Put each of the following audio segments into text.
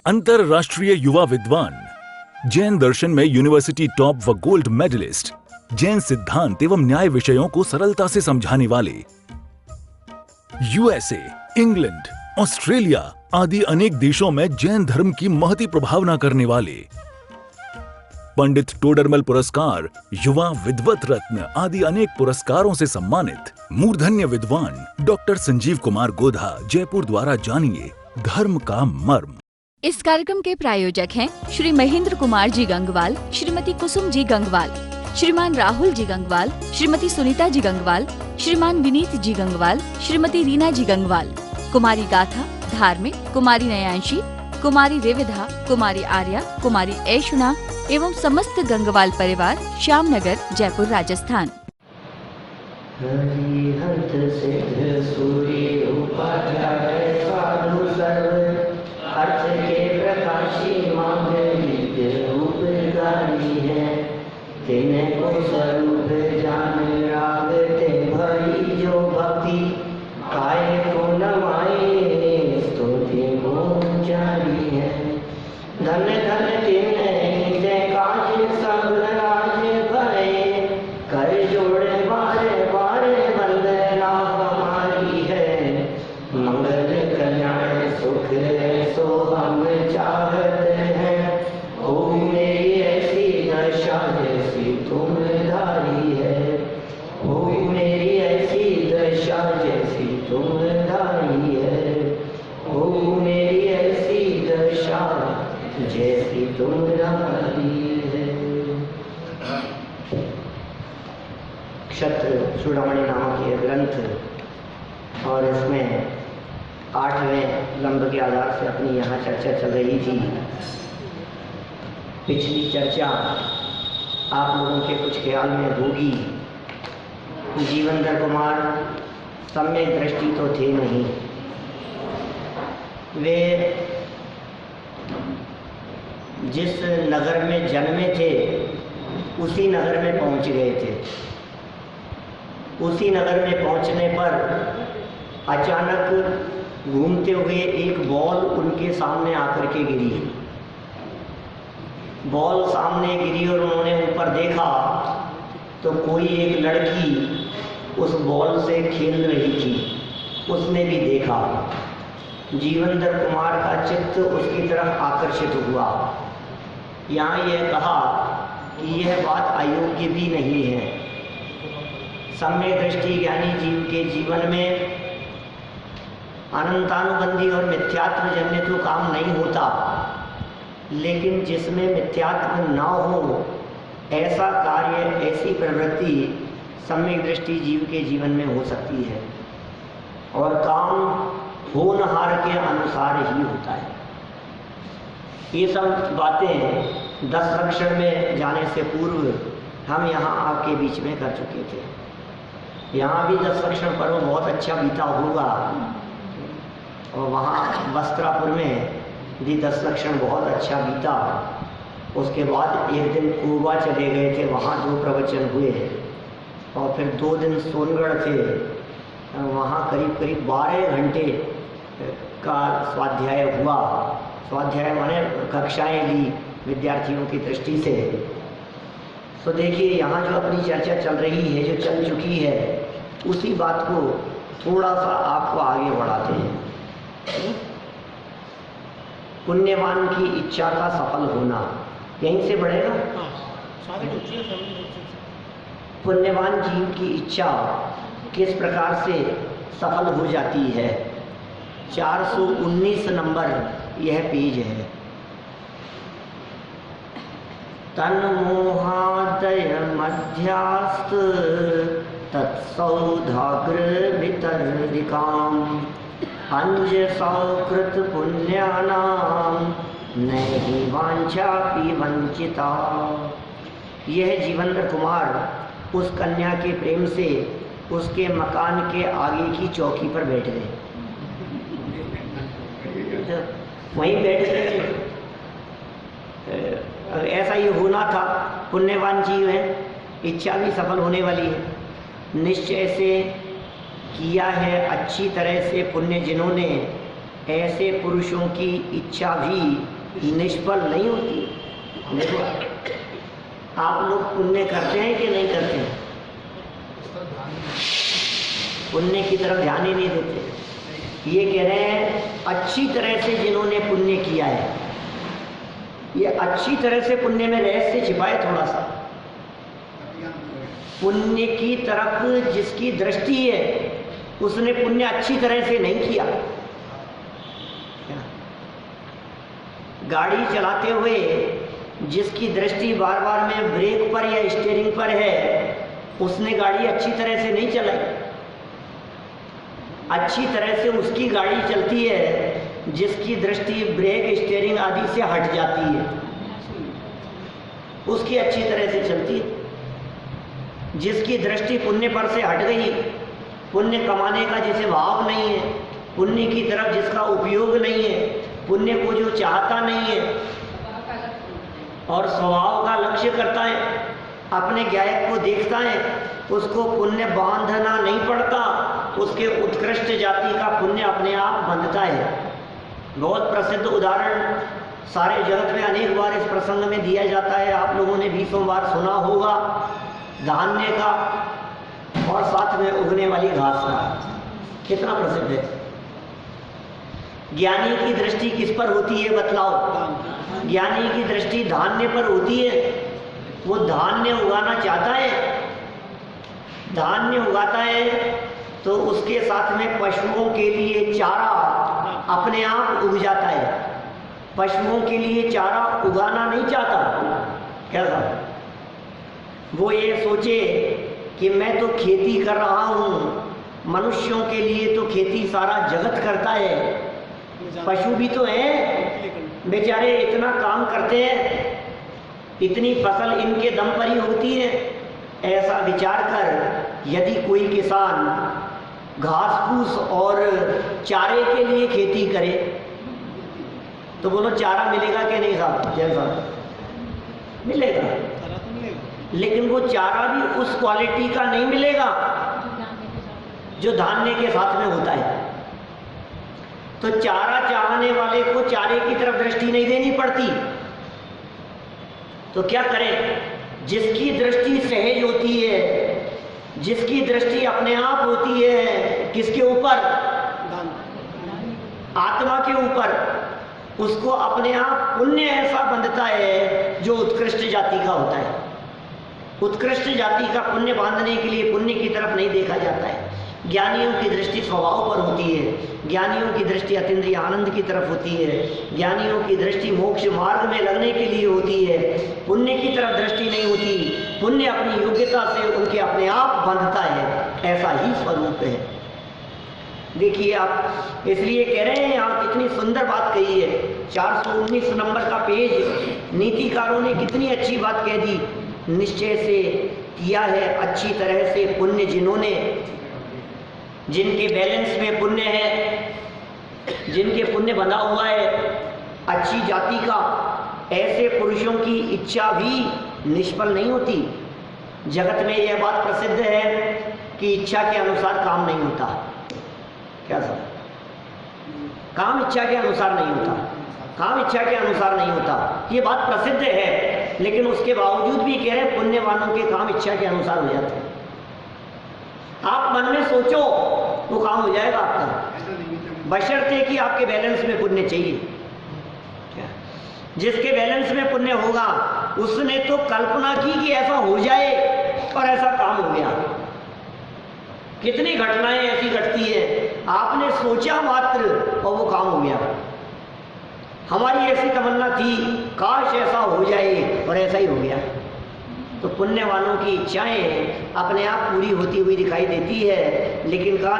अंतरराष्ट्रीय युवा विद्वान, जैन दर्शन में यूनिवर्सिटी टॉप व गोल्ड मेडलिस्ट, जैन सिद्धांत एवं न्याय विषयों को सरलता से समझाने वाले, यूएसए, इंग्लैंड, ऑस्ट्रेलिया आदि अनेक देशों में जैन धर्म की महती प्रभावना करने वाले, पंडित टोडरमल पुरस्कार, युवा विद्वत रत्न आदि अनेक पुरस्कारों से सम्मानित मूर्धन्य विद्वान डॉक्टर संजीव कुमार गोधा जयपुर द्वारा जानिए धर्म का मर्म। इस कार्यक्रम के प्रायोजक हैं श्री महेंद्र कुमार जी गंगवाल, श्रीमती कुसुम जी गंगवाल, श्रीमान राहुल जी गंगवाल, श्रीमती सुनीता जी गंगवाल, श्रीमान विनीत जी गंगवाल, श्रीमती रीना जी गंगवाल, कुमारी गाथा, धार्मिक, कुमारी नयांशी, कुमारी रेविधा, कुमारी आर्या, कुमारी ऐशुना एवं समस्त गंगवाल परिवार, श्यामनगर, जयपुर, राजस्थान। अर्थ के प्रकाशी मांग नित्य उपकारी है, तिन्हें को स्वरूप जान राग ते भरी जो भक्ति, काय को नवाए स्तुति को जारी है। धन धन तिन्हें से काज सब राज भये, कर जोड़े बारे बारे वंदना हमारी है। मंगल कल्याण सुख सो हम चाहते हैं, ओ मेरी ऐसी दशा जैसी तुम धारी है, ओ मेरी ऐसी दशा जैसी तुम धारी है, ओ मेरी ऐसी दशा जैसी तुम धारी है। क्षत्र चूड़ामणि नामक यह ग्रंथ, और इसमें 8वें लंब के आधार से अपनी यहाँ चर्चा चल रही थी। पिछली चर्चा आप लोगों के कुछ ख्याल में होगी, जीवनधर कुमार सम्यक दृष्टि तो थे नहीं, वे जिस नगर में जन्मे थे उसी नगर में पहुंच गए थे। उसी नगर में पहुंचने पर अचानक घूमते हुए एक बॉल उनके सामने आकर के गिरी। बॉल सामने गिरी और उन्होंने ऊपर देखा तो कोई एक लड़की उस बॉल से खेल रही थी। उसने भी देखा। जीवनधर कुमार का चित्त उसकी तरफ आकर्षित हुआ। यहाँ यह कहा कि यह बात अयोग्य भी नहीं है। सम्यक दृष्टि ज्ञानी जीव के जीवन में अनंतानुबंधी और मिथ्यात्व जन्य तो काम नहीं होता, लेकिन जिसमें मिथ्यात्व न हो ऐसा कार्य, ऐसी प्रवृत्ति सम्यक दृष्टि जीव के जीवन में हो सकती है, और काम होनहार के अनुसार ही होता है। ये सब बातें 10 लक्षण में जाने से पूर्व हम यहाँ आपके बीच में कर चुके थे। यहाँ भी 10 लक्षण पर्व बहुत अच्छा बीता होगा, और वहाँ वस्त्रापुर में भी 10 लक्षण बहुत अच्छा बीता। उसके बाद एक दिन कोबा चले गए थे, वहाँ 2 प्रवचन हुए, और फिर 2 दिन सोनगढ़ थे, वहाँ करीब करीब 12 घंटे का स्वाध्याय हुआ। स्वाध्याय माने कक्षाएं ली विद्यार्थियों की दृष्टि से। तो देखिए यहाँ जो अपनी चर्चा चल रही है, जो चल चुकी है, उसी बात को थोड़ा सा आपको आगे बढ़ाते हैं। पुण्यवान की इच्छा का सफल होना, यहीं से बढ़ेगा। पुण्यवान जीव की इच्छा किस प्रकार से सफल हो जाती है। 419 नंबर यह पेज है। तन मोहादय मध्यास्त तत्सौधाग्र वितर्दिकाम अंज सौकृत पुण्यानाम नहीं वांछा पी वंचिता। यह जीवनधर कुमार उस कन्या के प्रेम से उसके मकान के आगे की चौकी पर बैठ गए। वहीं बैठ गए। ऐसा ही होना था। पुण्यवान जीव है, इच्छा भी सफल होने वाली है। निश्चय से किया है अच्छी तरह से पुण्य जिन्होंने, ऐसे पुरुषों की इच्छा भी निष्फल नहीं होती। देखो आप लोग पुण्य करते हैं कि नहीं करते हैं? पुण्य की तरफ ध्यान ही नहीं देते। ये कह रहे हैं अच्छी तरह से जिन्होंने पुण्य किया है, ये अच्छी तरह से पुण्य में रहस्य छिपा है थोड़ा सा। पुण्य की तरफ जिसकी दृष्टि है उसने पुण्य अच्छी तरह से नहीं किया। गाड़ी चलाते हुए जिसकी दृष्टि बार बार में ब्रेक पर या स्टीयरिंग पर है उसने गाड़ी अच्छी तरह से नहीं चलाई। अच्छी तरह से उसकी गाड़ी चलती है जिसकी दृष्टि ब्रेक स्टीयरिंग आदि से हट जाती है, उसकी अच्छी तरह से चलती है। जिसकी दृष्टि पुण्य पर से हट गई, पुण्य कमाने का जिसे भाव नहीं है, पुण्य की तरफ जिसका उपयोग नहीं है, पुण्य को जो चाहता नहीं है और स्वभाव का लक्ष्य करता है, अपने गायक को देखता है, उसको पुण्य बांधना नहीं पड़ता, उसके उत्कृष्ट जाति का पुण्य अपने आप बंधता है। बहुत प्रसिद्ध उदाहरण सारे जगत में अनेक बार इस प्रसंग में दिया जाता है, आप लोगों ने 20 बार सुना होगा, धान्य का और साथ में उगने वाली घास का। कितना प्रसिद्ध है। ज्ञानी की दृष्टि किस पर होती है बतलाओ? ज्ञानी की दृष्टि धान्य पर होती है। वो धान्य उगाना चाहता है, धान्य उगाता है तो उसके साथ में पशुओं के लिए चारा अपने आप उग जाता है। पशुओं के लिए चारा उगाना नहीं चाहता, कैसा? वो ये सोचे कि मैं तो खेती कर रहा हूँ, मनुष्यों के लिए तो खेती सारा जगत करता है, पशु भी तो हैं बेचारे, इतना काम करते हैं, इतनी फसल इनके दम पर ही होती है। ऐसा विचार कर यदि कोई किसान घास फूस और चारे के लिए खेती करे तो बोलो चारा मिलेगा कि नहीं साहब? जैसा मिलेगा, लेकिन वो चारा भी उस क्वालिटी का नहीं मिलेगा जो धान्य के साथ में होता है। तो चारा चाहने वाले को चारे की तरफ दृष्टि नहीं देनी पड़ती, तो क्या करें? जिसकी दृष्टि सहज होती है, जिसकी दृष्टि अपने आप होती है, किसके ऊपर? आत्मा के ऊपर, उसको अपने आप पुण्य ऐसा बंधता है जो उत्कृष्ट जाति का होता है। उत्कृष्ट जाति का पुण्य बांधने के लिए पुण्य की तरफ नहीं देखा जाता है। ज्ञानियों की दृष्टि स्वभाव पर होती है, ज्ञानियों की दृष्टि अतीन्द्रिय आनंद की तरफ होती है, ज्ञानियों की दृष्टि मोक्ष मार्ग में लगने के लिए होती है। पुण्य की तरफ दृष्टि नहीं होती, पुण्य अपनी योग्यता से उनके अपने आप बंधता है, ऐसा ही स्वरूप है। देखिए आप, इसलिए कह रहे हैं यहाँ कितनी सुंदर बात कही है। 419 नंबर का पेज, नीतिकारों ने कितनी अच्छी बात कह दी। निश्चय से किया है अच्छी तरह से पुण्य जिन्होंने, जिनके बैलेंस में पुण्य है, जिनके पुण्य बंधा हुआ है अच्छी जाति का, ऐसे पुरुषों की इच्छा भी निष्फल नहीं होती। जगत में यह बात प्रसिद्ध है कि इच्छा के अनुसार काम नहीं होता। क्या सब? काम इच्छा के अनुसार नहीं होता, काम इच्छा के अनुसार नहीं होता, ये बात प्रसिद्ध है। लेकिन उसके बावजूद भी कह रहे हैं पुण्यवानों के काम इच्छा के अनुसार हो जाते हैं। आप मन में सोचो वो काम हो जाएगा आपका, बशर्ते कि आपके बैलेंस में पुण्य चाहिए। जिसके बैलेंस में पुण्य होगा उसने तो कल्पना की कि ऐसा हो जाए और ऐसा काम हो गया। कितनी घटनाएं ऐसी घटती है, आपने सोचा मात्र और वो काम हो गया। हमारी ऐसी तमन्ना थी काश ऐसा हो जाए और ऐसा ही हो गया। तो पुण्य वालों की इच्छाएं अपने आप पूरी होती हुई दिखाई देती है। लेकिन कहा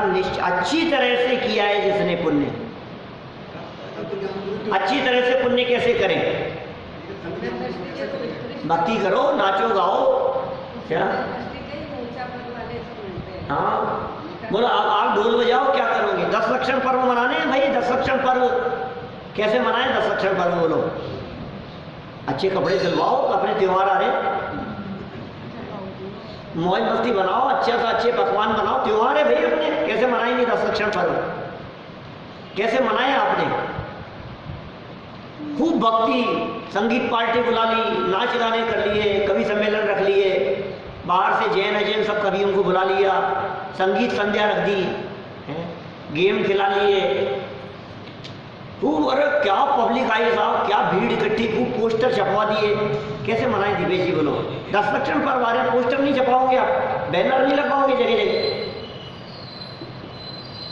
अच्छी तरह से किया है जिसने पुण्य। अच्छी तरह से पुण्य कैसे करें? भक्ति करो, नाचो गाओ, क्या? हाँ बोलो, आप ढोल बजाओ, क्या करोगे? 10 लक्षण पर्व मनाने हैं भाई। 10 लक्षण पर्व कैसे मनाएं? 10 लक्षण पर्व बोलो। अच्छे कपड़े सिलवाओ, अपने त्योहार आ रहे, मौज मस्ती बनाओ, अच्छे से अच्छे पकवान बनाओ, त्योहार है भाई अपने। कैसे मनाएंगे 10 लक्षण पर्व? कैसे मनाए आपने? खूब भक्ति संगीत पार्टी बुला ली, नाच गाने कर लिए, कवि सम्मेलन रख लिए, बाहर से जैन अजैन सब कवियों को बुला लिया, संगीत संध्या रख दी, गेम खिला लिए खूब। अरे क्या पब्लिक आई साहब, क्या भीड़ इकट्ठी, खूब पोस्टर छपवा दिए। कैसे मनाएं दिवेश जी बोलो? 10 लक्षण पर आ रहे, पोस्टर नहीं छपाओगे आप, बैनर नहीं लगाओगे जगह जगह,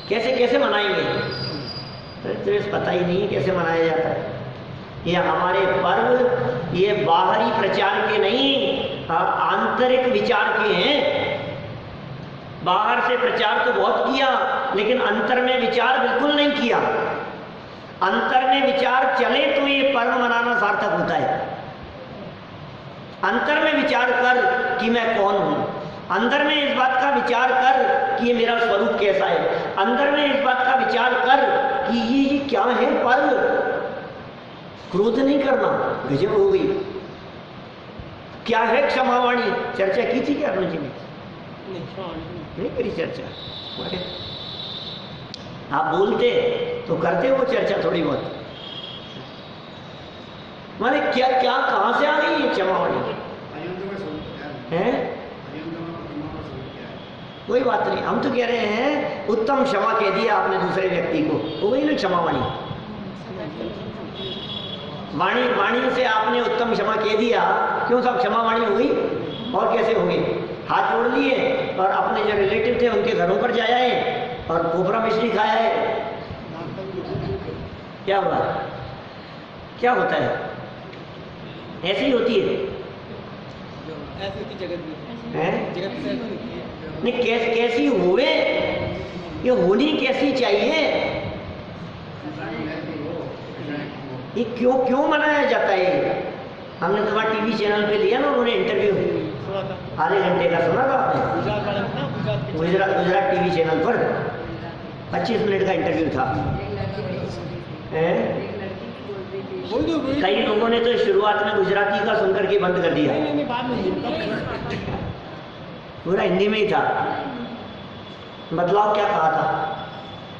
कैसे कैसे मनाएंगे? अरे तुम्हें पता ही नहीं कैसे मनाया जाता है। ये हमारे पर्व ये बाहरी प्रचार के नहीं, आंतरिक विचार के हैं। बाहर से प्रचार तो बहुत किया, लेकिन अंतर में विचार बिल्कुल नहीं किया। अंतर में विचार चले तो ये पर्व मनाना सार्थक होता है। अंतर में विचार कर कि मैं कौन हूं, अंदर में इस बात का विचार कर कि ये मेरा स्वरूप कैसा है, अंदर में इस बात का विचार कर कि ये क्या है पर्व। क्रोध नहीं करना, गजब हो गई। क्या है क्षमावाणी? चर्चा की थी क्या अरुण जी ने? नहीं करी चर्चा। आप बोलते तो करते वो चर्चा थोड़ी बहुत। माने क्या क्या कहां से आ गई ये क्षमावाणी है? कोई बात नहीं, हम तो कह रहे हैं उत्तम क्षमा कह दिया आपने दूसरे व्यक्ति को, हो गई ना क्षमावाणी। वाणी से आपने उत्तम क्षमा कह दिया, क्यों साहब क्षमावाणी हो गई। और कैसे हो गई? हाथ जोड़ लिए और अपने जो रिलेटिव थे उनके घरों पर जाया है और कोबरा मिश्री खाया है। क्या हुआ? क्या होता है? ऐसी होती है नहीं, कैसी हुए, ये होनी कैसी चाहिए, ये क्यों मनाया जाता है? हमने तो वहाँ टीवी चैनल पे लिया ना, उन्होंने इंटरव्यू आधे घंटे का सुना था आपने, गुजरात टीवी चैनल पर 25 मिनट का इंटरव्यू था। कई लोगों ने तो शुरुआत में गुजराती का सुनकर के बंद कर दिया, पूरा हिंदी में ही था। बतलाओ क्या कहा था,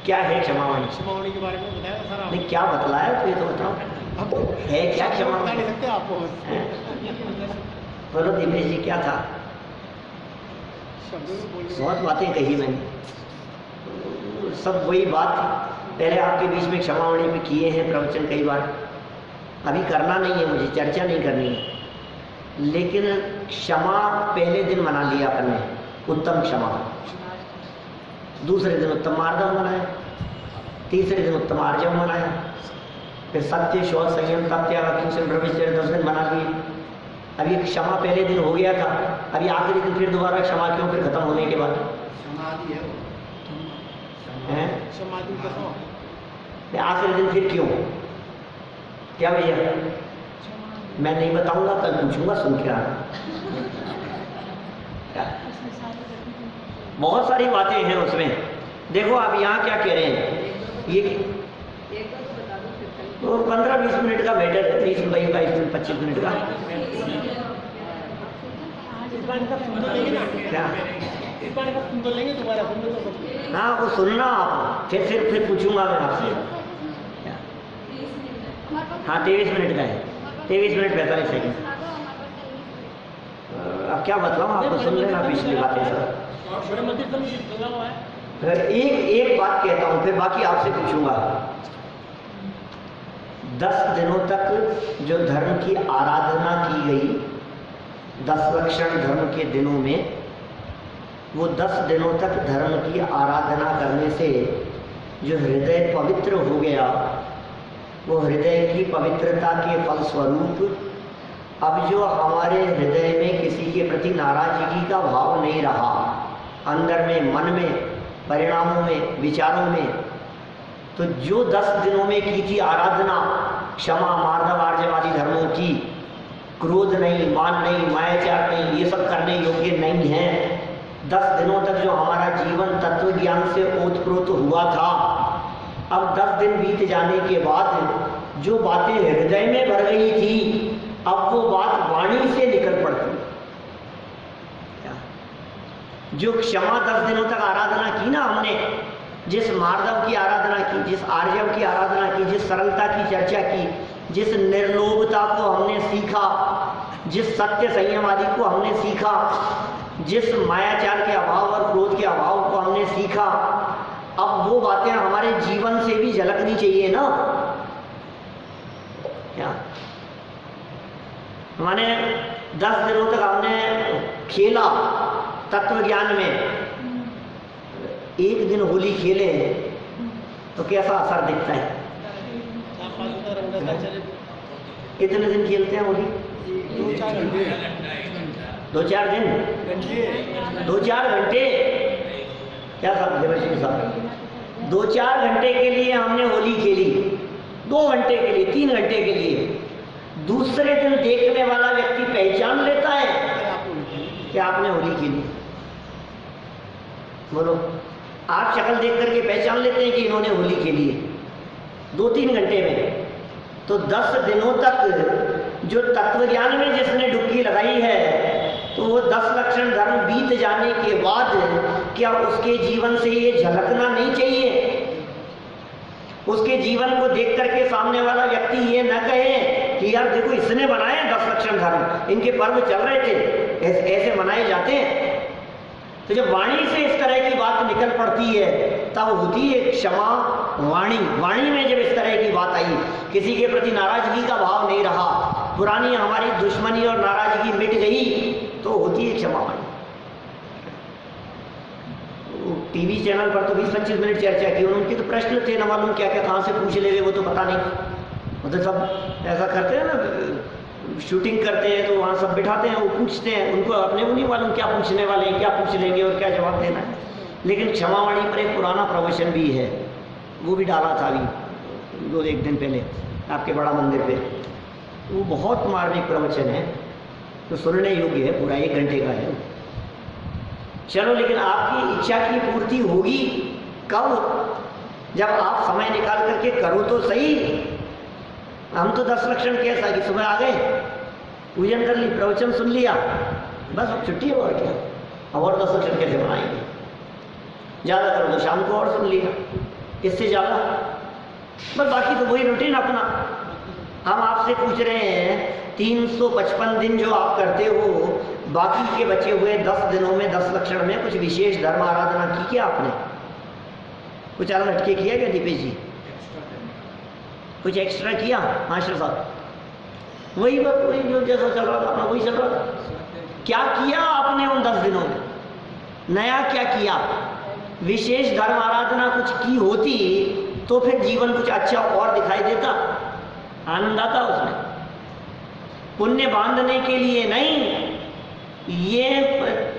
क्या है क्षमावाणी? क्षमावाणी के बारे में बताया था सर? नहीं, क्या बतलाया तो ये तो बताओ, है क्या क्षमावाणी? नहीं सकते आपको। बोलो दिवेश जी क्या था? बहुत बातें कही मैंने, सब वही बात थी। पहले आपके बीच में क्षमावाणी पे किए हैं प्रवचन कई बार, अभी करना नहीं है मुझे, चर्चा नहीं करनी है। लेकिन क्षमा पहले दिन मना लिया अपन ने, उत्तम क्षमा। दूसरे दिन उत्तम मार्दव मनाया, तीसरे दिन उत्तम आर्जव मनाया, फिर सत्य शौच संयम तप त्याग किंचन ब्रह्मचर्य 10 दिन मना लिए। अभी क्षमा पहले दिन हो गया था, अभी आखिरी दिन फिर दोबारा क्षमा क्यों? फिर खत्म होने के बाद आखिरी दिन फिर क्यों? क्या भैया? मैं नहीं बताऊंगा, कल पूछूंगा, सुन के आना। बहुत सारी बातें हैं उसमें। देखो आप यहाँ क्या कह रहे हैं, ये तो 15-20 मिनट का मैटर है, 20-22-25 मिनट का। क्या? हाँ वो सुनना आप, फिर पूछूंगा मैं आपसे। हाँ 23 मिनट का है, 23 मिनट 45 सेकंड। अब क्या बताऊँ आपको, सुन लेना पिछली बातें सब। एक बात कहता हूँ, फिर बाकी आपसे पूछूंगा। 10 दिनों तक जो धर्म की आराधना की गई, 10 लक्षण धर्म के दिनों में, वो 10 दिनों तक धर्म की आराधना करने से जो हृदय पवित्र हो गया, वो हृदय की पवित्रता के फलस्वरूप अब जो हमारे हृदय में किसी के प्रति नाराजगी का भाव नहीं रहा, अंदर में, मन में, परिणामों में, विचारों में, तो जो 10 दिनों में की थी आराधना, क्षमा मार्दव आर्जव आदि धर्मों की, क्रोध नहीं, मान नहीं, मायाचार नहीं, ये सब करने योग्य नहीं है। 10 दिनों तक जो हमारा जीवन तत्व ज्ञान से ओतप्रोत हुआ था, अब 10 दिन बीत जाने के बाद जो बातें हृदय में भर गई थी, अब वो बात वाणी से निकल पड़ती। जो क्षमा 10 दिनों तक आराधना की ना हमने, जिस मार्दव की आराधना की, जिस आर्जव की आराधना की, जिस सरलता की चर्चा की, जिस निर्लोभता को हमने सीखा, जिस सत्य संयम आदि को हमने सीखा, जिस मायाचार के अभाव और क्रोध के अभाव को हमने सीखा, अब वो बातें हमारे जीवन से भी झलकनी चाहिए ना। क्या माने 10 दिनों तक हमने खेला तत्व ज्ञान में, एक दिन होली खेले तो कैसा असर दिखता है? कितने दिन खेलते हैं होली? 2-4 दिन, 2-4 घंटे। क्या साहब देवर्षि साहब, 2-4 घंटे के लिए हमने होली खेली, 2 घंटे के लिए, 3 घंटे के लिए। दूसरे दिन देखने वाला व्यक्ति पहचान लेता है कि आपने होली खेली। बोलो, आप शक्ल देख करके पहचान लेते हैं कि इन्होंने होली खेली है 2-3 घंटे में। तो 10 दिनों तक जो तत्व ज्ञान में जिसने डुबकी लगाई है, तो वो 10 लक्षण धर्म बीत जाने के बाद क्या उसके जीवन से ये झलकना नहीं चाहिए? उसके जीवन को देख करके सामने वाला व्यक्ति ये न कहे कि यार देखो इसने बनाए 10 लक्षण धर्म, इनके पर्व चल रहे थे, ऐसे मनाए जाते हैं। तो जब वाणी से इस तरह की बात निकल पड़ती है तब होती है क्षमा वाणी। वाणी में जब इस तरह की बात आई, किसी के प्रति नाराजगी का भाव नहीं रहा, पुरानी हमारी दुश्मनी और नाराजगी मिट गई, तो होती है क्षमा वाणी। टीवी चैनल पर तो 20-25 मिनट चर्चा की, उनके तो प्रश्न थे, न मालूम क्या क्या कहाँ से पूछ ले वो तो पता नहीं। वो तो सब ऐसा करते हैं ना, शूटिंग करते हैं तो वहाँ सब बिठाते हैं, वो पूछते हैं, उनको अपने को नहीं मालूम क्या पूछने वाले हैं, क्या पूछ लेंगे और क्या जवाब देना है। लेकिन क्षमावाणी पर एक पुराना प्रवचन भी है, वो भी डाला था अभी 2-1 दिन पहले आपके बड़ा मंदिर पे। वो बहुत मार्मिक प्रवचन है, तो सुनने योग्य है, पूरा 1 घंटे का है। चलो, लेकिन आपकी इच्छा की पूर्ति होगी कब? जब आप समय निकाल करके करो तो सही। हम तो 10 लक्षण कैसा कि सुबह आ गए, पूजन कर ली, प्रवचन सुन लिया, बस अब छुट्टी है और क्या। अब और 10 लक्षण कैसे बनाएंगे? ज़्यादा करो तो शाम को और सुन लिया, इससे ज़्यादा बस। बाकी तो वही रूटीन अपना। हम आपसे पूछ रहे हैं 355 दिन जो आप करते हो, बाकी के बचे हुए 10 दिनों में 10 लक्षण में कुछ विशेष धर्म आराधना की क्या आपने? कुछ अलग हटके किया क्या दीपेश जी? कुछ एक्स्ट्रा किया? मास्टर साहब वही बात, वही जो जैसा चल रहा था अपना वही चल रहा था। क्या किया आपने उन 10 दिनों में? नया क्या किया? विशेष धर्म आराधना कुछ की होती तो फिर जीवन कुछ अच्छा और दिखाई देता, आनंद आता उसमें। पुण्य बांधने के लिए नहीं, ये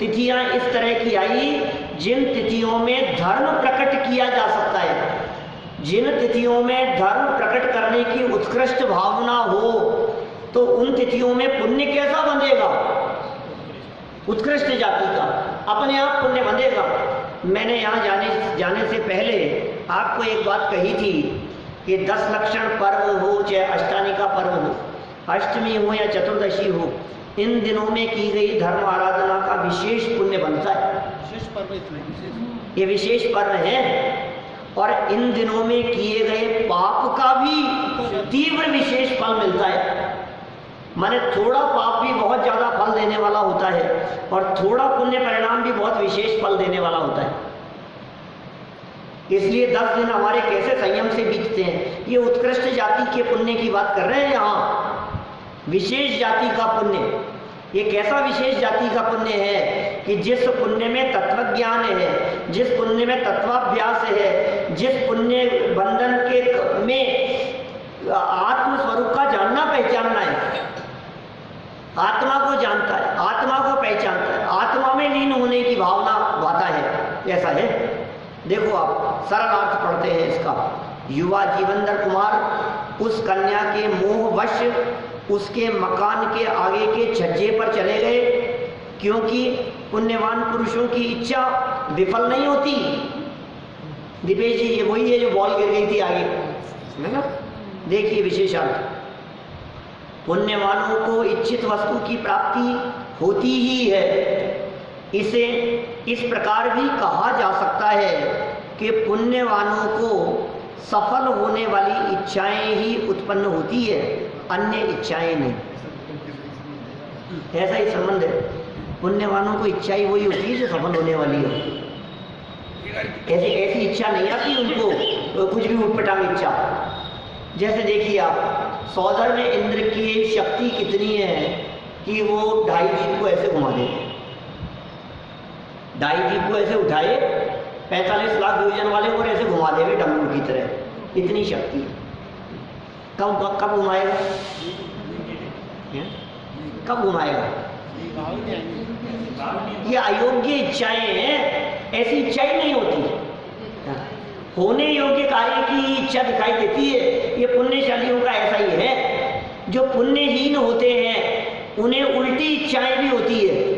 तिथियां इस तरह की आई जिन तिथियों में धर्म प्रकट किया जा सकता है। जिन तिथियों में धर्म प्रकट करने की उत्कृष्ट भावना हो, तो उन तिथियों में पुण्य कैसा बंधेगा? उत्कृष्ट जाति का अपने आप पुण्य बंधेगा। मैंने यहाँ जाने से पहले आपको एक बात कही थी कि 10 लक्षण पर्व हो, चाहे अष्टानी का पर्व हो, अष्टमी हो या चतुर्दशी हो, इन दिनों में की गई धर्म आराधना का विशेष पुण्य बनता है। विशेष पर्व, ये विशेष पर्व है, और इन दिनों में किए गए पाप का भी तीव्र विशेष फल मिलता है। माने थोड़ा पाप भी बहुत ज़्यादा फल देने वाला होता है, और थोड़ा पुण्य परिणाम भी बहुत विशेष फल देने वाला होता है। इसलिए 10 दिन हमारे कैसे संयम से बीतते हैं। ये उत्कृष्ट जाति के पुण्य की बात कर रहे हैं यहाँ, विशेष जाति का पुण्य। ये कैसा विशेष जाति का पुण्य है कि जिस पुण्य में तत्व ज्ञान है, जिस पुण्य में तत्वाभ्यास है, जिस पुण्य बंधन के में आत्म स्वरूप का जानना पहचानना है, आत्मा को जानता है, आत्मा को पहचानता है, आत्मा में लीन होने की भावना आता है। ऐसा है, देखो आप सरल अर्थ पढ़ते हैं इसका। युवा जीवंदर कुमार उस कन्या के मोहवश उसके मकान के आगे के छज्जे पर चले गए, क्योंकि पुण्यवान पुरुषों की इच्छा विफल नहीं होती। दीपेश जी, ये वही है जो बॉल गिर गई थी आगे, है ना? देखिए विशेषार्थ, पुण्यवानों को इच्छित वस्तु की प्राप्ति होती ही है। इसे इस प्रकार भी कहा जा सकता है कि पुण्यवानों को सफल होने वाली इच्छाएं ही उत्पन्न होती है, अन्य इच्छाएं नहीं। ऐसा ही संबंध है। पुण्यवानों को इच्छा ही वही होती है जो सफल होने वाली हो। ऐसी ऐसी इच्छा नहीं आती उनको, कुछ भी उटपटांग इच्छा। जैसे देखिए आप, सौदर में इंद्र की शक्ति कितनी है कि वो 2.5 जीप को ऐसे घुमा देते। 2.5 जीप को ऐसे उठाए, 45 लाख योजन वाले को ऐसे घुमा देवे डमरू की तरह, इतनी शक्ति है। कब घुमाएगा? कब घुमाएगा? ये अयोग्य इच्छाएं हैं, ऐसी इच्छाएं नहीं होती। होने योग्य कार्य की इच्छा दिखाई देती है। ये पुण्यशालियों का ऐसा ही है। जो पुण्यहीन होते हैं उन्हें उल्टी इच्छाएं भी होती है।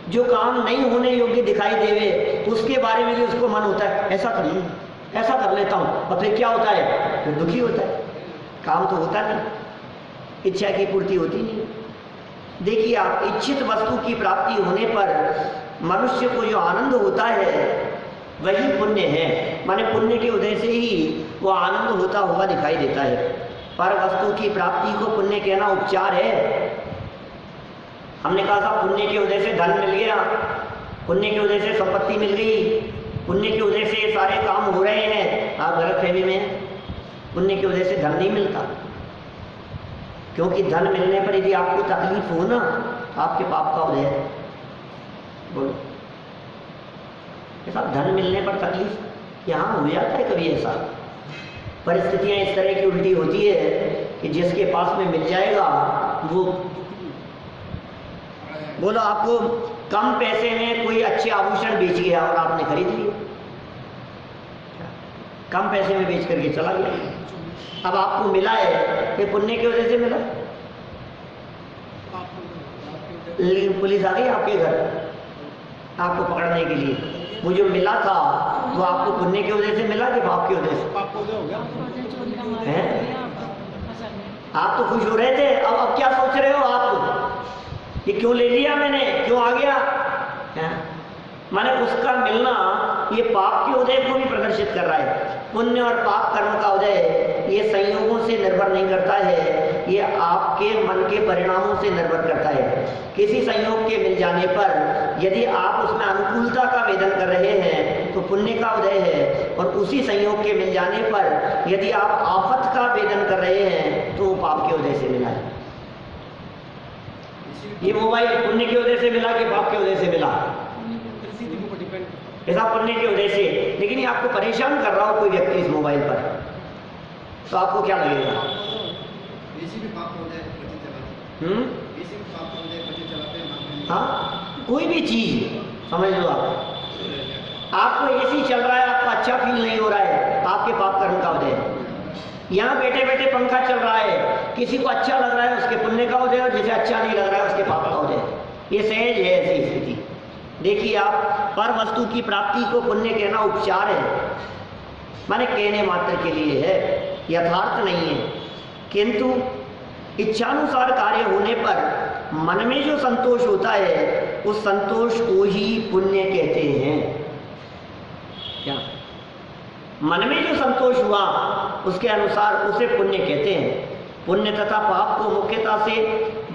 जो काम नहीं होने योग्य दिखाई देवे उसके बारे में भी उसको मन होता है ऐसा कर लूँ, ऐसा कर लेता हूँ, और फिर क्या होता है? फिर दुखी होता है, काम तो होता नहीं, इच्छा की पूर्ति होती नहीं। देखिए आप, इच्छित वस्तु की प्राप्ति होने पर मनुष्य को जो आनंद होता है वही पुण्य है। माने पुण्य के उदय से ही वो आनंद होता हुआ दिखाई देता है। पर वस्तु की प्राप्ति को पुण्य कहना उपचार है। हमने कहा था पुण्य के उदय से धन मिल गया, पुण्य के उदय से संपत्ति मिल गई, पुण्य के उदय से सारे काम हो रहे हैं। आप गलतफहमी में, पुण्य के उदय से धन नहीं मिलता, क्योंकि धन मिलने पर यदि आपको तकलीफ हो ना, आपके पाप का उदय है। बोलो साहब, धन मिलने पर तकलीफ यहाँ हो जाता है कभी ऐसा? परिस्थितियाँ इस तरह की उल्टी होती है कि जिसके पास में मिल जाएगा वो, बोलो आपको कम पैसे में कोई अच्छे आभूषण बेच गया और आपने खरीद लिए, कम पैसे में बेच करके चला गया। अब आपको मिला है, ये पुण्य की वजह से मिला, लेकिन पुलिस आ गई आपके घर आपको पकड़ने के लिए। वो जो मिला था वो आपको पुण्य की वजह से मिला कि पाप की वजह से? हैं? आप तो खुश हो रहे थे, अब क्या सोच रहे हो आप? ये क्यों ले लिया मैंने, क्यों आ गया? माने उसका मिलना ये पाप के उदय को भी प्रदर्शित कर रहा है। पुण्य और पाप कर्म का उदय ये संयोगों से निर्भर नहीं करता है, ये आपके मन के परिणामों से निर्भर करता है। किसी संयोग के मिल जाने पर यदि आप उसमें अनुकूलता का वेदन कर रहे हैं तो पुण्य का उदय है, और उसी संयोग के मिल जाने पर यदि आप आफत का वेदन कर रहे हैं तो वो पाप के उदय से मिला है। ये मोबाइल पुण्य की वजह से मिला कि पाप की वजह से मिला? ऐसा पुण्य की वजह से। लेकिन ये आपको परेशान कर रहा हो कोई व्यक्ति इस मोबाइल पर, तो आपको क्या लगेगा? हाँ, कोई भी चीज समझ लो आपको एसी चल रहा है, आपको अच्छा फील नहीं हो रहा है, आपके पाप कर्म का उदय है। यहाँ बैठे बैठे पंखा चल रहा है, किसी को अच्छा लग रहा है उसके पुण्य का उदय, और जिसे अच्छा नहीं लग रहा है उसके पाप का उदय। ये सहज है ऐसी स्थिति। देखिए आप, पर वस्तु की प्राप्ति को पुण्य कहना उपचार है, माने कहने मात्र के लिए है, यथार्थ नहीं है। किंतु इच्छानुसार कार्य होने पर मन में जो संतोष होता है उस संतोष को ही पुण्य कहते हैं। क्या मन में जो संतोष हुआ उसके अनुसार उसे पुण्य कहते हैं। पुण्य तथा पाप को मुख्यतः से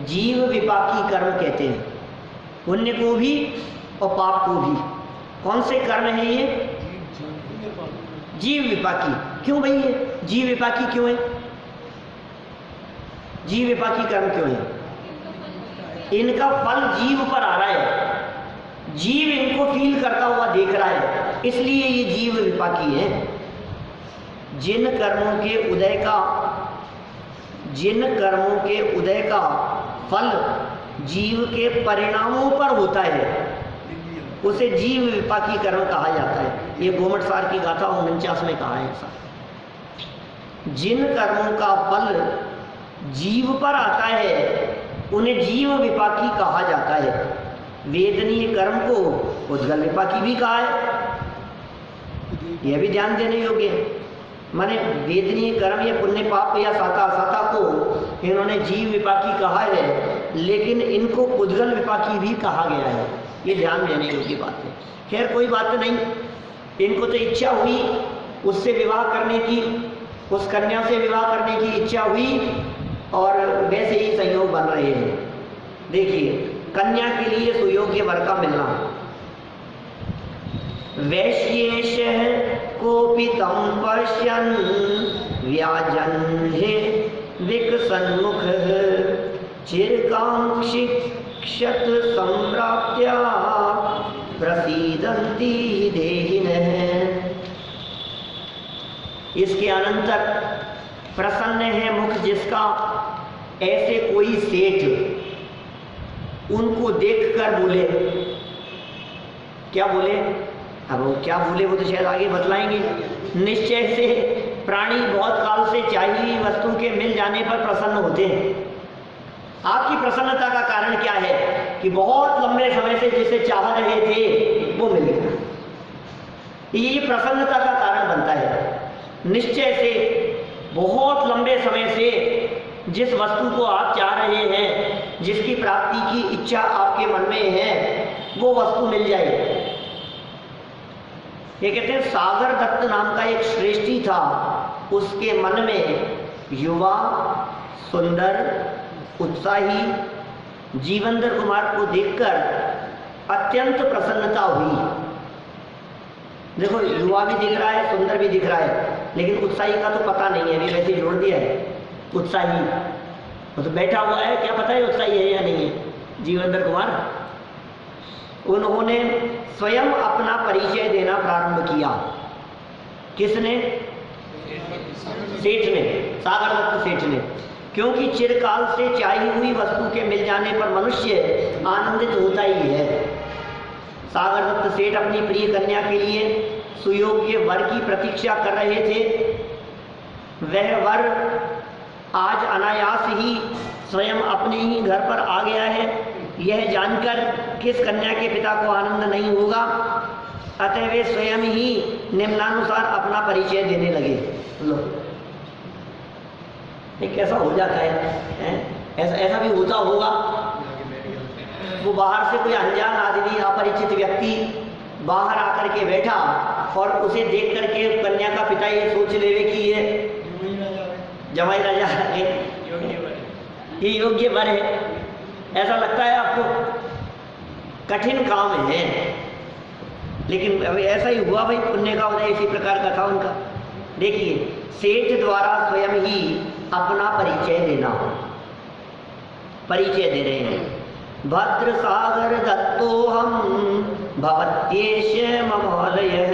जीव विपाकी कर्म कहते हैं। पुण्य को भी और पाप को भी। कौन से कर्म है ये? जीव विपाकी। क्यों भाई ये जीव विपाकी क्यों है? जीव विपाकी कर्म क्यों है? इनका फल जीव पर आ रहा है, जीव इनको फील करता हुआ देख रहा है, इसलिए ये जीव विपाकी है। जिन कर्मों के उदय का फल जीव के परिणामों पर होता है उसे जीव विपाकी कर्म कहा जाता है। ये गोमट सार की गाथा 49 में कहा है ऐसा। जिन कर्मों का फल जीव पर आता है उन्हें जीव विपाकी कहा जाता है। वेदनीय कर्म को उद्गल विपाकी भी कहा है, यह भी ध्यान देने योग्य है। माने वेदनीय कर्म या पुण्य पाप या साता असाता को इन्होंने जीव विपाकी कहा है, लेकिन इनको उद्गल विपाकी भी कहा गया है। ये ध्यान देने योग्य बात है। खैर कोई बात नहीं, इनको तो इच्छा हुई उससे विवाह करने की, उस कन्या से विवाह करने की इच्छा हुई और वैसे ही संयोग बन रहे हैं। देखिए, कन्या के लिए सुयोग्य वर का मिलना। वैश्येश कोपि तम पश्यन् व्याजन्हे विकसन्मुख चिरकांक्षिक्षत संप्राप्त्या प्रसीदन्ति देहिनः। इसके अनंतर प्रसन्न है मुख जिसका, ऐसे कोई सेठ उनको देखकर बोले, क्या बोले, अब वो क्या बोले वो तो शायद आगे बतलाएंगे। निश्चय से प्राणी बहुत काल से चाहिए हुई वस्तु के मिल जाने पर प्रसन्न होते हैं। आपकी प्रसन्नता का कारण क्या है कि बहुत लंबे समय से जिसे चाह रहे थे वो मिल गया, ये प्रसन्नता का कारण बनता है। निश्चय से बहुत लंबे समय से जिस वस्तु को आप चाह रहे हैं, जिसकी प्राप्ति की इच्छा आपके मन में है, वो वस्तु मिल जाए। ये कहते हैं सागर दत्त नाम का एक श्रेष्ठी था, उसके मन में युवा, सुंदर, उत्साही जीवेंद्र कुमार को देखकर अत्यंत प्रसन्नता हुई। देखो, युवा भी दिख रहा है, सुंदर भी दिख रहा है, लेकिन उत्साही का तो पता नहीं है, अभी वैसे जोड़ दिया है। उत्साही वो तो बैठा हुआ है, क्या पता है उत्साही है या नहीं है। जीवेंद्र कुमार, उन्होंने स्वयं अपना परिचय देना प्रारंभ किया। किसने? सेठ ने, सागर दत्त सेठ ने। क्योंकि चिरकाल से चाही हुई वस्तु के मिल जाने पर मनुष्य आनंदित होता ही है। सागर दत्त सेठ अपनी प्रिय कन्या के लिए सुयोग्य वर की प्रतीक्षा कर रहे थे। वह वर आज अनायास ही स्वयं अपने ही घर पर आ गया है। यह जानकर किस कन्या के पिता को आनंद नहीं होगा, अतः वे स्वयं ही निम्नानुसार अपना परिचय देने लगे। लो, कैसा हो जाता है? ऐसा भी होता होगा। वो बाहर से कोई अनजान आदमी, अपरिचित व्यक्ति बाहर आकर के बैठा और उसे देख करके कन्या का पिता ये सोच लेवे कि ये जमाई राजा है, ये योग्य वर है। ऐसा लगता है आपको? कठिन काम है, लेकिन अभी ऐसा ही हुआ भाई। पुण्य का उदय इसी प्रकार का था उनका। देखिए, सेठ द्वारा स्वयं ही अपना परिचय देना, परिचय दे रहे हैं। भद्र सागर दत्तोहम भवत्येष ममालयः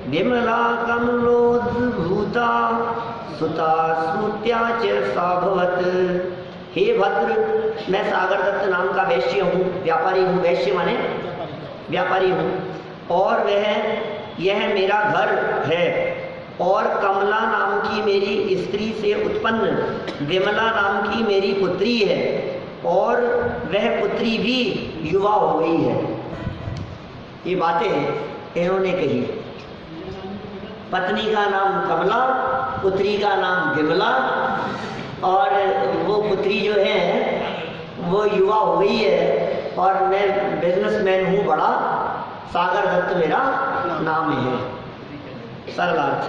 विमला कमलोद्भूता सुता सुत्या च साभवत। हे भद्र, मैं सागर दत्त नाम का वैश्य हूँ, व्यापारी हूँ। वैश्य माने व्यापारी हूँ। और यह मेरा घर है। और कमला नाम की मेरी स्त्री से उत्पन्न विमला नाम की मेरी पुत्री है, और वह पुत्री भी युवा हो गई है। ये बातें इन्होंने कही। पत्नी का नाम कमला, पुत्री का नाम विमला, और वो पुत्री जो है वो युवा हो गई है, और मैं बिजनेसमैन हूँ बड़ा, सागर दत्त मेरा नाम है। सरलार्थ,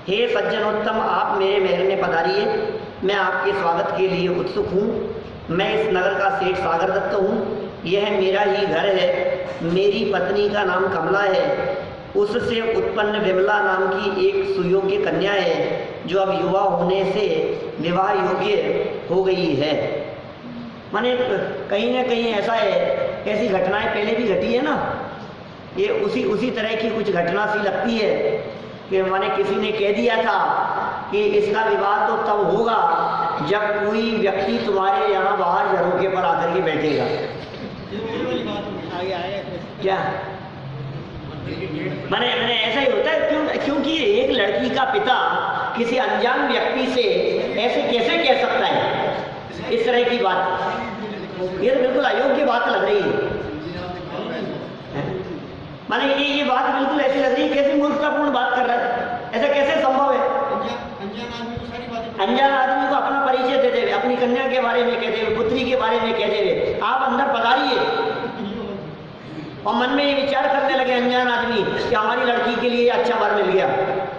हे सज्जनोत्तम, आप मेरे महल में पधारिए। मैं आपके स्वागत के लिए उत्सुक हूँ। मैं इस नगर का सेठ सागर दत्त हूँ। यह मेरा ही घर है। मेरी पत्नी का नाम कमला है। उससे उत्पन्न विमला नाम की एक सुयोग्य कन्या है, जो अब युवा होने से विवाह योग्य हो गई है। माने कहीं ना कहीं ऐसा है, ऐसी घटनाएं पहले भी घटी है ना, ये उसी तरह की कुछ घटना सी लगती है कि माने किसी ने कह दिया था कि इसका विवाह तो तब होगा जब कोई व्यक्ति तुम्हारे यहाँ बाहर झरोखे पर आकर के बैठेगा। क्या माने ऐसा ही होता है? क्योंकि एक लड़की का पिता किसी अनजान व्यक्ति से ऐसे कैसे कह सकता है इस तरह की बात? ये तो बिल्कुल अयोग्य बात लग रही है। माने ये बात बिल्कुल ऐसी लग रही है, कैसे मूर्खतापूर्ण बात कर रहा है? ऐसा कैसे संभव है? अनजान आदमी को अपना परिचय दे देवे, अपनी कन्या के बारे में कह देवे, पुत्री के बारे में कह देवे, आप अंदर पधारिए, और मन में ये विचार करने लगे अनजान आदमी कि हमारी लड़की के लिए अच्छा वर मिल गया।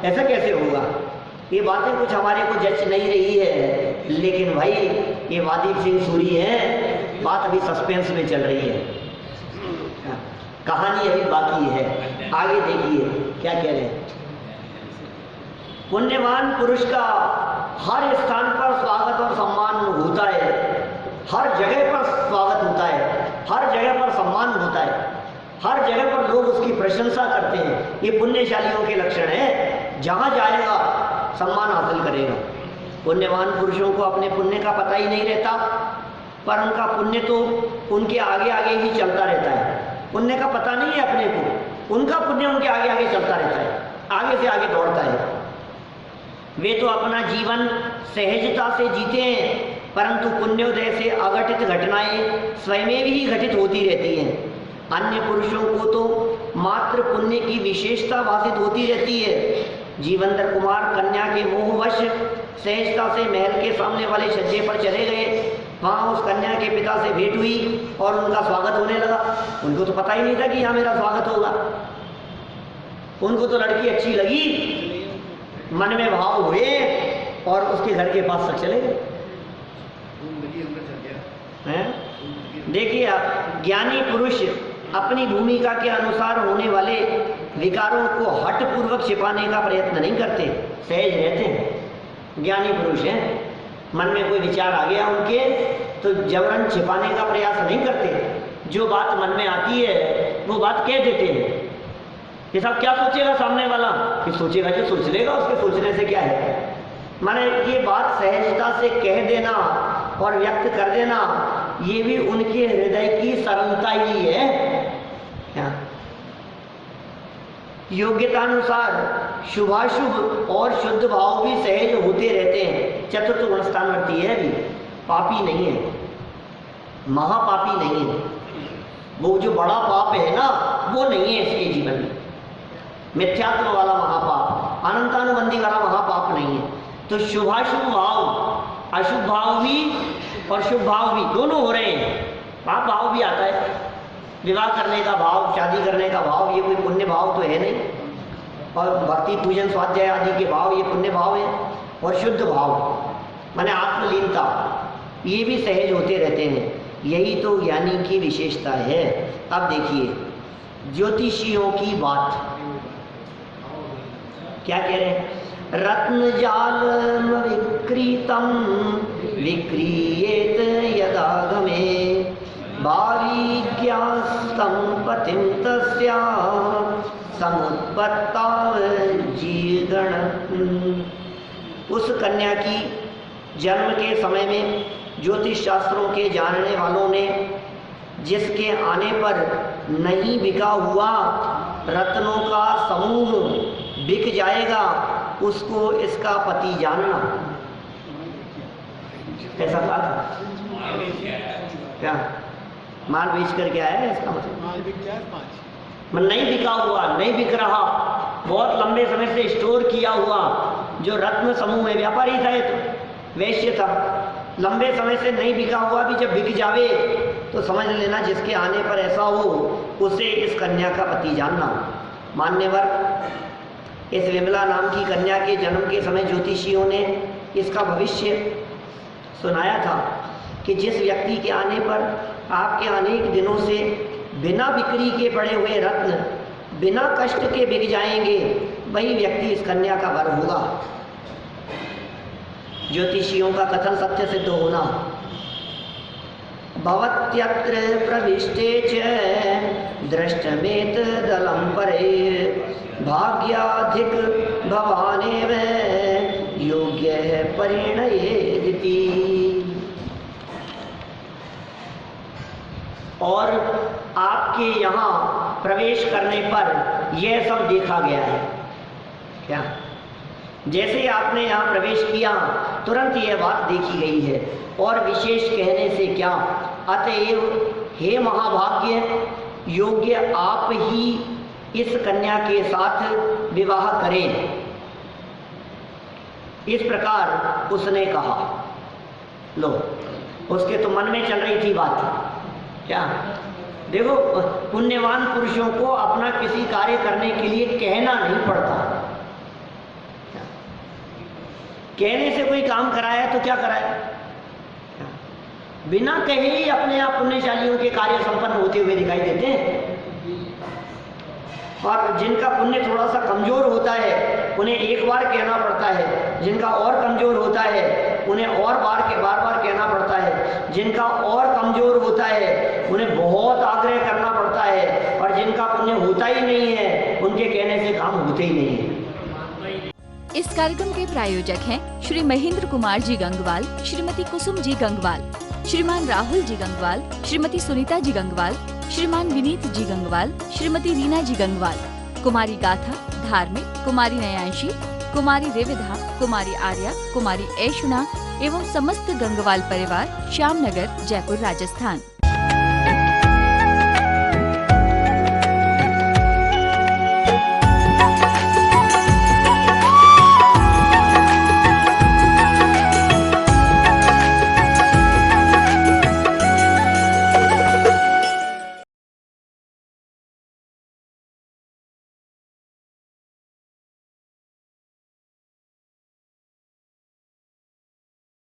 ऐसा कैसे होगा? ये बातें कुछ हमारे को जच नहीं रही है, लेकिन भाई ये वादीप सिंह सूरी है, बात अभी सस्पेंस में चल रही है, कहानी अभी बाकी है। आगे देखिए क्या कह रहे हैं। पुण्यवान पुरुष का हर स्थान पर स्वागत और सम्मान होता है, हर जगह पर स्वागत होता है, हर जगह पर सम्मान होता है, हर जगह पर लोग उसकी प्रशंसा करते हैं। ये पुण्यशालियों के लक्षण है, जहां जाएगा सम्मान हासिल करेगा। पुण्यवान पुरुषों को अपने पुण्य का पता ही नहीं रहता, पर उनका पुण्य तो उनके आगे आगे ही चलता रहता है। पुण्य का पता नहीं है अपने को, उनका पुण्य उनके आगे आगे चलता रहता है, आगे से आगे दौड़ता है। वे तो अपना जीवन सहजता से जीते हैं, परंतु पुण्योदय से अघटित घटनाएं स्वयं ही घटित होती रहती हैं। अन्य पुरुषों को तो मात्र पुण्य की विशेषता भाषित होती रहती है। जीवंदर कुमार कन्या के मोहवश सहजता से महल के सामने वाले छज्जे पर चले गए। वहाँ उस कन्या के पिता से भेंट हुई और उनका स्वागत होने लगा। उनको तो पता ही नहीं था कि यहाँ मेरा स्वागत होगा। उनको तो लड़की अच्छी लगी, मन में भाव हुए और उसके घर के पास तक चले गए। देखिए आप, ज्ञानी पुरुष अपनी भूमिका के अनुसार होने वाले विकारों को हठपूर्वक छिपाने का प्रयत्न नहीं करते, सहज रहते हैं। ज्ञानी पुरुष हैं, मन में कोई विचार आ गया उनके तो जबरन छिपाने का प्रयास नहीं करते। जो बात मन में आती है वो बात कह देते हैं। ये सब क्या सोचेगा सामने वाला, कि सोचेगा जो सोच लेगा, उसके सोचने से क्या है। माने ये बात सहजता से कह देना और व्यक्त कर देना, ये भी उनके हृदय की सरलता ही है। योग्यतानुसार शुभाशुभ और शुद्ध भाव भी सहज होते रहते हैं। चतुर्थ गुण स्थानवर्ती है, भी पापी नहीं है, महापापी नहीं है। वो जो बड़ा पाप है ना, वो नहीं है इसके जीवन में। मिथ्यात्व वाला महापाप, अनंतानुबंधी वाला महापाप नहीं है। तो शुभाशुभ भाव, अशुभ भाव भी और शुभ भाव भी दोनों हो रहे हैं। पाप भाव भी आता है, विवाह करने का भाव, शादी करने का भाव, ये कोई पुण्य भाव तो है नहीं। और भक्ति पूजन स्वाध्याय आदि के भाव, ये पुण्य भाव है। और शुद्ध भाव माने आत्मलीनता, ये भी सहज होते रहते हैं। यही तो ज्ञानी की विशेषता है। अब देखिए ज्योतिषियों की बात क्या कह रहे हैं। रत्न जालम विक्रीतम विक्रियेत यदागमे भाविज्ञास्तं पतिं तस्या समुत्पत्ता जीगण। उस कन्या की जन्म के समय में ज्योतिष शास्त्रों के जानने वालों ने जिसके आने पर नहीं बिका हुआ रत्नों का समूह बिक जाएगा, उसको इसका पति जानना। ऐसा कहा था क्या? माल बेच कर क्या है इसका मतलब? माल बिक गया 5। नहीं बिका हुआ, नहीं बिक रहा, बहुत लंबे समय से स्टोर किया हुआ जो रत्न समूह है। व्यापारी था, ये तो वैश्य था, लंबे समय से नहीं बिका हुआ भी जब बिक जावे तो समझ लेना जिसके आने पर ऐसा हो, उसे इस कन्या का पति जानना। मान्यवर, इस विमला नाम की कन्या के जन्म के समय ज्योतिषियों ने इसका भविष्य सुनाया था कि जिस व्यक्ति के आने पर आपके अनेक दिनों से बिना बिक्री के पड़े हुए रत्न बिना कष्ट के बिक जाएंगे, वही व्यक्ति इस कन्या का वर होगा। ज्योतिषियों का कथन सत्य सिद्ध होना। भवत्यत्र प्रविष्टे च दृष्टमेत दलम परे भाग्याधिक भवानेव योग्य परिणयेदिति। और आपके यहाँ प्रवेश करने पर यह सब देखा गया है। क्या? जैसे आपने यहाँ प्रवेश किया तुरंत यह बात देखी गई है, और विशेष कहने से क्या। अतएव हे महाभाग्य, योग्य आप ही इस कन्या के साथ विवाह करें। इस प्रकार उसने कहा। लो, उसके तो मन में चल रही थी बात। क्या? देखो, पुण्यवान पुरुषों को अपना किसी कार्य करने के लिए कहना नहीं पड़ता। कहने से कोई काम कराया तो क्या कराया, बिना कहे ही अपने आप पुण्यशालियों के कार्य संपन्न होते हुए दिखाई देते हैं। और जिनका पुण्य थोड़ा सा कमजोर होता है उन्हें एक बार कहना पड़ता है, जिनका और कमजोर होता है उन्हें और बार बार कहना पड़ता है, जिनका और कमजोर होता है उन्हें बहुत आग्रह करना पड़ता है, और जिनका पुण्य होता ही नहीं है उनके कहने से काम होते ही नहीं है। इस कार्यक्रम के प्रायोजक हैं श्री महेंद्र कुमार जी गंगवाल, श्रीमती कुसुम जी गंगवाल, श्रीमान राहुल जी गंगवाल, श्रीमती सुनीता जी गंगवाल, श्रीमान विनीत जी गंगवाल, श्रीमती रीना जी गंगवाल, कुमारी गाथा, धार्मिक, कुमारी नयांशी, कुमारी रेविधा, कुमारी आर्या, कुमारी ऐशुना एवं समस्त गंगवाल परिवार, श्यामनगर, जयपुर, राजस्थान।